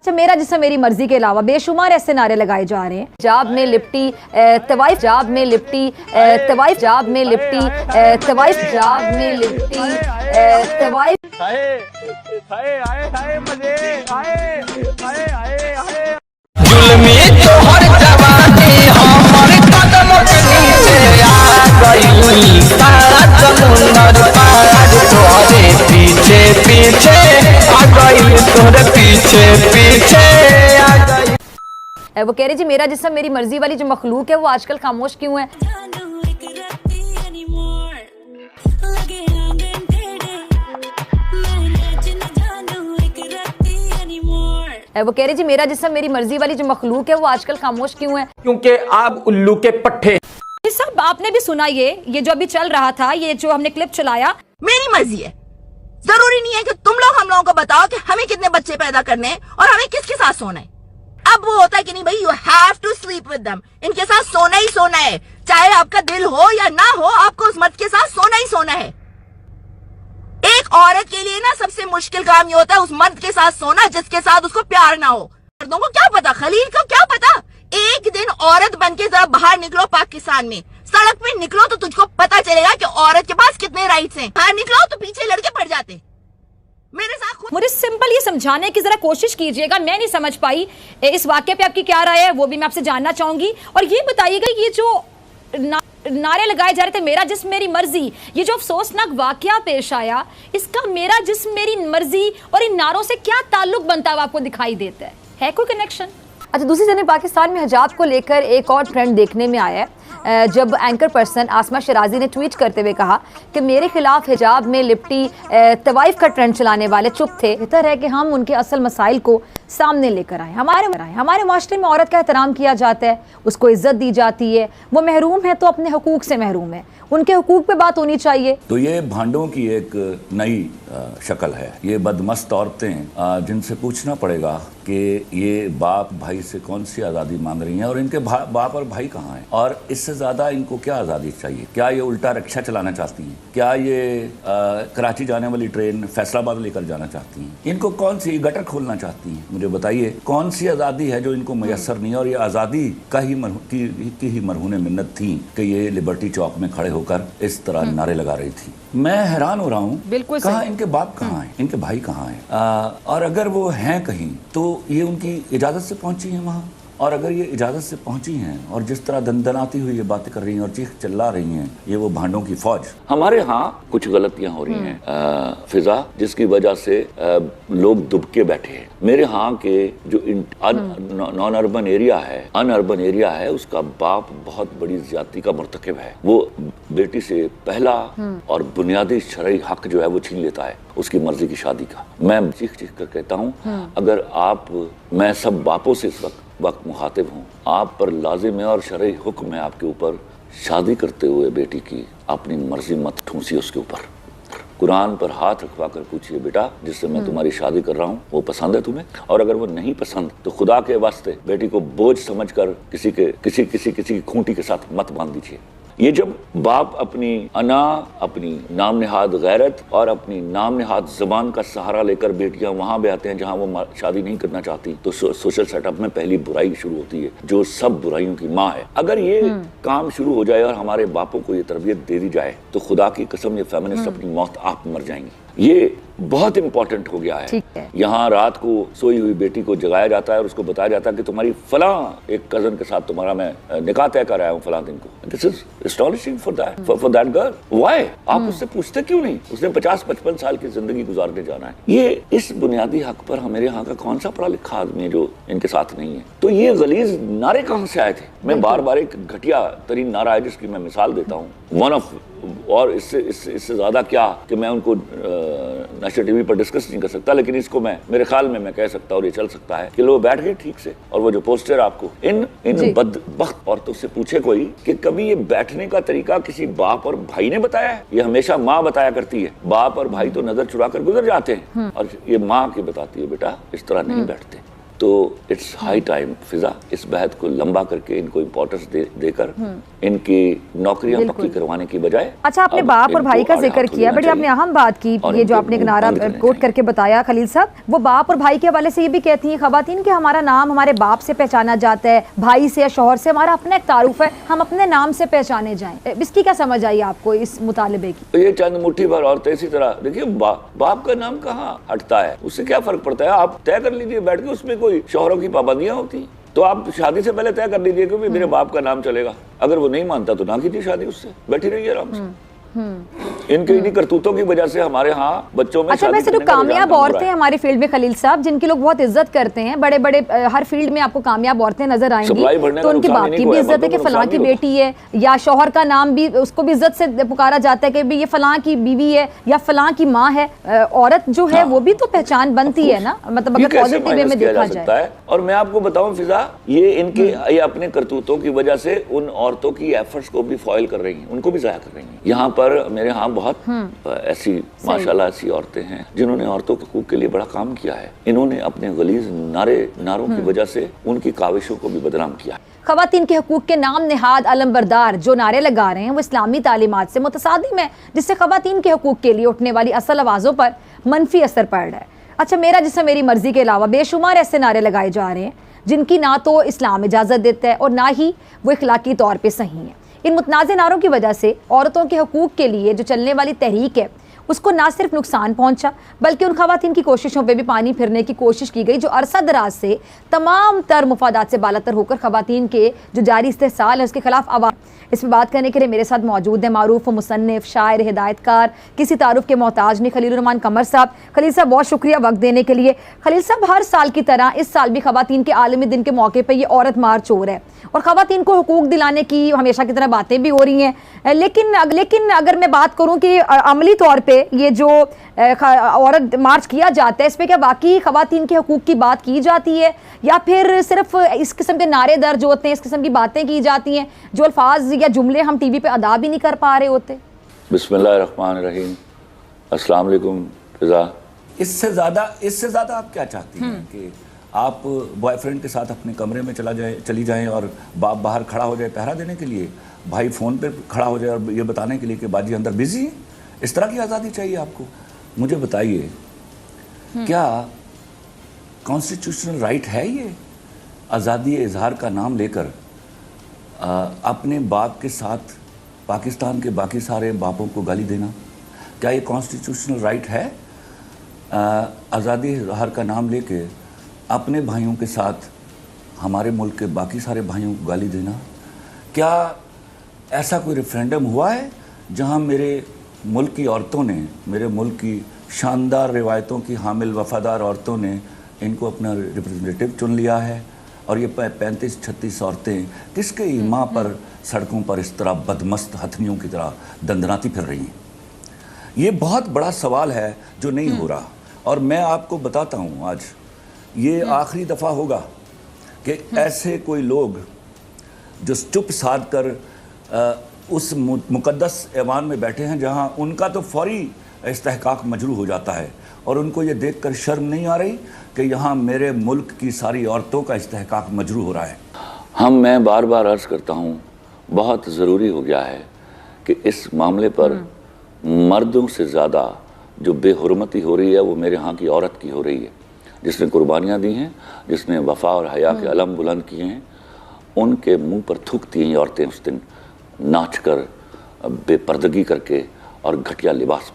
अच्छा, मेरा जिसम मेरी मर्जी के अलावा बेशुमार ऐसे नारे लगाए जा रहे हैं। जाब में लिपटी तवाइफ, जाब में लिपटी तवाइफ, जाब में लिपटी तवाइफ, जाब में लिपटी तवाइफ। जुल्मी तोहर जवानी हमर कदम के नीचे आ गई, सारा समुंदर पार तोरे पीछे पीछे आ गई, तोरे पीछे पीछे आ गई। वो कह रही जी मेरा जिस्म मेरी मर्जी वाली जो मखलूक है वो आजकल खामोश क्यों है? वो कह रही जी मेरा जिस्म मेरी मर्जी वाली जो मखलूक है वो आजकल खामोश क्यों है? क्योंकि आप उल्लू के पट्टे। सब आपने भी सुना, ये जो अभी चल रहा था, ये जो हमने क्लिप चलाया। मेरी मर्जी है, जरूरी नहीं है कि तुम लोग हम लोगों को बताओ कि हमें कितने बच्चे पैदा करने हैं और हमें किसके साथ सोना है। अब वो होता है कि नहीं भाई, you have to sleep with them, इनके साथ सोना ही सोना है, चाहे आपका दिल हो या ना हो, आपको उस मर्द के साथ सोना ही सोना है। एक औरत के लिए ना सबसे मुश्किल काम ये होता है उस मर्द के साथ सोना जिसके साथ उसको प्यार ना हो। मर्दों को क्या पता, खलील को क्या पता। एक दिन औरत बनके जरा बाहर निकलो, पाकिस्तान में सड़क पे निकलो तो तुझको पता चलेगा कि औरत के पास कितने राइट्स हैं। बाहर निकलो तो पीछे लड़के पड़ जाते। मेरे साथ मुझे सिंपल ये समझाने की जरा कोशिश कीजिएगा, मैं नहीं समझ पाई। इस वाक्य पे आपकी क्या राय है वो भी मैं आपसे जानना चाहूंगी। और ये बताइएगा ये जो नारे लगाए जा रहे थे मेरा जिस्म मेरी मर्जी, ये जो अफसोसनाक वाकया पेश आया, इसका मेरा जिस्म मेरी मर्जी और इन नारों से क्या ताल्लुक बनता हुआ आपको दिखाई देता है कोई कनेक्शन? अच्छा, दूसरी तरफ पाकिस्तान में हिजाब को लेकर एक और ट्रेंड देखने में आया है, जब एंकर पर्सन आसमा शराजी ने ट्वीट करते हुए कहा कि मेरे खिलाफ हिजाब में लिपटी तवाइफ का ट्रेंड चलाने वाले चुप थे, बेहतर है कि हम उनके असल मसाइल को सामने लेकर आए। हमारे माशरे में औरत का एहतराम किया जाता है, उसको इज्जत दी जाती है, वो महरूम है तो अपने हुकूक से महरूम है, उनके हुकूक पे बात होनी चाहिए। तो ये भांडों की एक नई शक्ल है, ये बदमस्त औरतें जिनसे पूछना पड़ेगा कि ये बाप भाई से कौन सी आज़ादी मांग रही हैं और इनके बाप और भाई कहाँ हैं, और इससे ज़्यादा इनको क्या आज़ादी चाहिए? क्या ये उल्टा रिक्शा चलाना चाहती हैं? क्या ये कराची जाने वाली ट्रेन फैसलाबाद लेकर जाना चाहती हैं? इनको कौन सी गटर खोलना चाहती हैं? मुझे बताइए कौन सी आज़ादी है जो इनको मैसर नहीं है? और ये आज़ादी का ही मरहून मिन्नत थी कि ये लिबर्टी चौक में खड़े होकर इस तरह नारे लगा रही थी। मैं हैरान हो रहा हूँ, बिल्कुल कहाँ इनके बाप कहाँ हैं, इनके भाई कहाँ हैं? और अगर वो हैं कहीं तो ये उनकी इजाज़त से पहुंची हैं वहाँ, और अगर ये इजाज़त से पहुंची हैं और जिस तरह दंदनाती हुई ये बातें कर रही हैं और चीख चिल्ला रही हैं, ये वो भांडों की फौज। हमारे यहाँ कुछ गलतियां हो रही हैं फिजा, जिसकी वजह से लोग दुबके बैठे हैं। मेरे यहाँ के जो नॉन अर्बन एरिया है, अनअर्बन एरिया है, उसका बाप बहुत बड़ी ज्यादती का मर्तकब है। वो बेटी से पहला और बुनियादी शरई हक जो है वो छीन लेता है, उसकी मर्जी की शादी का। मैं चीख चीख कर कहता हूँ, अगर मैं सब बापों से इस वक्त मुखातिब हूँ, आप पर लाजिम है और शरई हुक्म है आपके ऊपर, शादी करते हुए बेटी की अपनी मर्जी मत ठूंसी उसके ऊपर। कुरान पर हाथ रखवा कर पूछिए, बेटा जिससे मैं तुम्हारी शादी कर रहा हूँ वो पसंद है तुम्हें? और अगर वो नहीं पसंद तो खुदा के वास्ते बेटी को बोझ समझकर किसी की खूंटी के साथ मत बांध दीजिए। ये जब बाप अपनी अना, अपनी नाम निहाद गैरत और अपनी नाम निहाद ज़बान का सहारा लेकर बेटियां वहां भी आते हैं जहां वो शादी नहीं करना चाहती, तो सोशल सेटअप में पहली बुराई शुरू होती है जो सब बुराइयों की माँ है। अगर ये काम शुरू हो जाए और हमारे बापों को ये तरबियत दे दी जाए तो खुदा की कसम ये फेमिनिस्ट अपनी मौत आप मर जाएंगी। ये बहुत इंपॉर्टेंट हो गया है। यहाँ रात को सोई हुई बेटी को जगाया जाता है और उसको बताया जाता है कि तुम्हारी फला एक कजन के साथ तुम्हारा मैं निकाह तय कर आया हूँ फला दिन को। This is astonishing for that girl. Why? आप उससे पूछते क्यों नहीं? उसने 50-55 साल की जिंदगी गुजारने जाना है। ये इस बुनियादी हक पर मेरे यहाँ का कौन सा पढ़ा लिखा आदमी है जो इनके साथ नहीं है? तो ये गलीज नारे कहाँ से आए थे? मैं बार बार एक घटिया तरीन नारा है जिसकी मैं मिसाल देता हूँ, वन ऑफ, और इससे ज्यादा क्या कि मैं उनको नेशनल टीवी पर डिस्कस नहीं कर सकता, लेकिन इसको मेरे ख्याल में मैं कह सकता हूँ और ये चल सकता है कि लोग बैठ गए ठीक से। और वो जो पोस्टर आपको इन बदबख्त औरतों से पूछे कोई कि कभी ये बैठने का तरीका किसी बाप और भाई ने बताया है? ये हमेशा माँ बताया करती है, बाप और भाई तो नजर चुरा कर गुजर जाते हैं, और ये माँ की बताती है बेटा इस तरह नहीं बैठते। तो इट्स हाई टाइम फिजा इस बहस को लंबा करके इनको इम्पोर्टेंस देकर इनकी नौकरियां पक्की करवाने की बजाय। अच्छा, आपने अब बाप और इनको भाई का आड़े जिक्र हाथों किया, लेना बड़ी आपने चाहिए अहम बात की, और ये जो इनको आपने एक मुंह नारा बंद करने कोट चाहिए। करके बताया खलील साहब, वो बाप और भाई के हवाले से ये भी कहती हैं खवातीन कि हमारा नाम हमारे बाप से पहचाना जाता है, भाई से या शौहर से हमारा अपना एक तारुफ है, हम अपने नाम से पहचाने जाएं। इसकी क्या समझ आई आपको इस मुतालबे की? तो ये चंद मुट्ठी भर औरतें इसी तरह, देखिए बाप का नाम कहाँ हटता है, उससे क्या फर्क पड़ता है? आप तय कर लीजिए बैठ के, उसमें कोई शौहरों की पाबंदियां होती हैं? तो आप शादी से पहले तय कर लीजिए कि मेरे बाप का नाम चलेगा। अगर वो नहीं मानता तो ना कीजिए शादी, उससे बैठी रहिए आराम से। इनके इन्हीं करतूतों की वजह से हमारे यहाँ बच्चों में अच्छा, वैसे जो कामयाब औरतें हमारी फील्ड में खलील साहब, जिनकी लोग बहुत इज्जत करते हैं, बड़े बड़े हर फील्ड में आपको कामयाब औरतें नजर आएंगी, तो उनके बाप की भी इज्जत है कि फलां की बेटी है, या शौहर का नाम भी उसको भी इज्जत से पुकारा जाता है कि भाई ये फलां की बीवी है या फलां की माँ है। औरत जो है वो भी तो पहचान बनती है ना, मतलब अगर पॉजिटिव वे में देखा जाए। और मैं आपको बताऊं फिजा, ये इनके ये अपने करतूतों की वजह से उन औरतों की एफर्ट्स को भी फॉइल कर रही हैं, उनको भी जाया कर रही हैं। यहाँ पर मेरे यहाँ बहुत ऐसी माशाल्लाह ऐसी औरतें हैं जिन्होंने औरतों के हकूक के लिए बड़ा काम किया है। इन्होंने अपने गलीज नारों की वजह से उनकी काविशों को भी बदनाम किया। खवातीन के हकूक के नाम निहाद अलमबरदार जो नारे लगा रहे हैं वो इस्लामी तालीमात से मुतसादिम है, जिससे खवातीन के हकूक के लिए उठने वाली असल आवाज़ों पर मनफी असर पड़ रहा है। अच्छा, मेरा जिसमें मेरी मर्जी के अलावा बेशुमार ऐसे नारे लगाए जा रहे हैं जिनकी ना तो इस्लाम इजाज़त देता है और ना ही वो इखलाकी तौर पर सही है। इन मुतनाज़ नारों की वजह से औरतों के हकूक़ के लिए जो चलने वाली तहरीक है उसको ना सिर्फ नुकसान पहुंचा, बल्कि उन खवातीन की कोशिशों पे भी पानी फिरने की कोशिश की गई जो अरसा दराज से तमाम तर मुफादात से बालातर होकर खवातीन के जो जारी इस्तेहसाल है उसके खिलाफ आवाज़। इस पर बात करने के लिए मेरे साथ मौजूद है मारूफ मुसन्निफ, शायर, हिदायतकार, किसी तारुफ के मोहताज नहीं, खलील रहमान कमर साहब। खलील साहब, बहुत शुक्रिया वक्त देने के लिए। खलील साहब, हर साल की तरह इस साल भी खवातीन के आलमी दिन के मौके पर यह औरत मार्च हो रहा है और खवातीन को हुकूक दिलाने की हमेशा की तरह बातें भी हो रही हैं, लेकिन अगर मैं बात करूँ कि अमली तौर पर ये जो औरत मार्च किया जाता है, इस पे क्या बाकी खवातीन के हकूक की बात की जाती है या फिर सिर्फ इस किस्म के नारे दर्ज होते हैं, इस किस्म की बातें की जाती हैं जो अल्फाज या जुमले हम टीवी पे अदा भी नहीं कर पा रहे होते? बिस्मिल्लाहिर्रहमानिर्रहीम, अस्सलाम वालेकुम फिजा। इससे ज्यादा आप क्या चाहती हैं कि आप बॉयफ्रेंड के साथ अपने कमरे में चली जाएं और बाप बाहर खड़ा हो जाए पहरा देने के लिए, भाई फोन पे खड़ा हो जाए और ये बताने के लिए कि बाजी अंदर बिजी है? इस तरह की आज़ादी चाहिए आपको? मुझे बताइए, क्या कॉन्स्टिट्यूशनल राइट है ये आज़ादी इजहार का नाम लेकर अपने बाप के साथ पाकिस्तान के बाकी सारे बापों को गाली देना? क्या ये कॉन्स्टिट्यूशनल राइट है आज़ादी इजहार का नाम लेके अपने भाइयों के साथ हमारे मुल्क के बाकी सारे भाइयों को गाली देना? क्या ऐसा कोई रेफरेंडम हुआ है जहां मेरे मुल्क की औरतों ने, मेरे मुल्क की शानदार रिवायतों की हामिल वफादार औरतों ने इनको अपना रिप्रेजेंटेटिव चुन लिया है और ये 35-36 औरतें किसके ईमा पर सड़कों पर इस तरह बदमस्त हथनियों की तरह दंदनाती फिर रही हैं? ये बहुत बड़ा सवाल है जो नहीं हो रहा। और मैं आपको बताता हूँ, आज ये आखिरी दफ़ा होगा कि ऐसे कोई लोग जो चुप साध कर उस मुकद्दस ऐवान में बैठे हैं जहां उनका तो फौरी इस्तेहकाक मजरू हो जाता है और उनको ये देखकर शर्म नहीं आ रही कि यहाँ मेरे मुल्क की सारी औरतों का इस्तेहकाक मजरू हो रहा है। मैं बार बार अर्ज़ करता हूँ, बहुत ज़रूरी हो गया है कि इस मामले पर मर्दों से ज़्यादा जो बेहुरमती हो रही है वो मेरे यहाँ की औरत की हो रही है, जिसने कुर्बानियाँ दी हैं, जिसने वफा और हया के अलम बुलंद किए हैं। उनके मुंह पर थूकती हैं औरतें उस दिन, नाच कर, बेपर्दगी करके और घटिया लिबास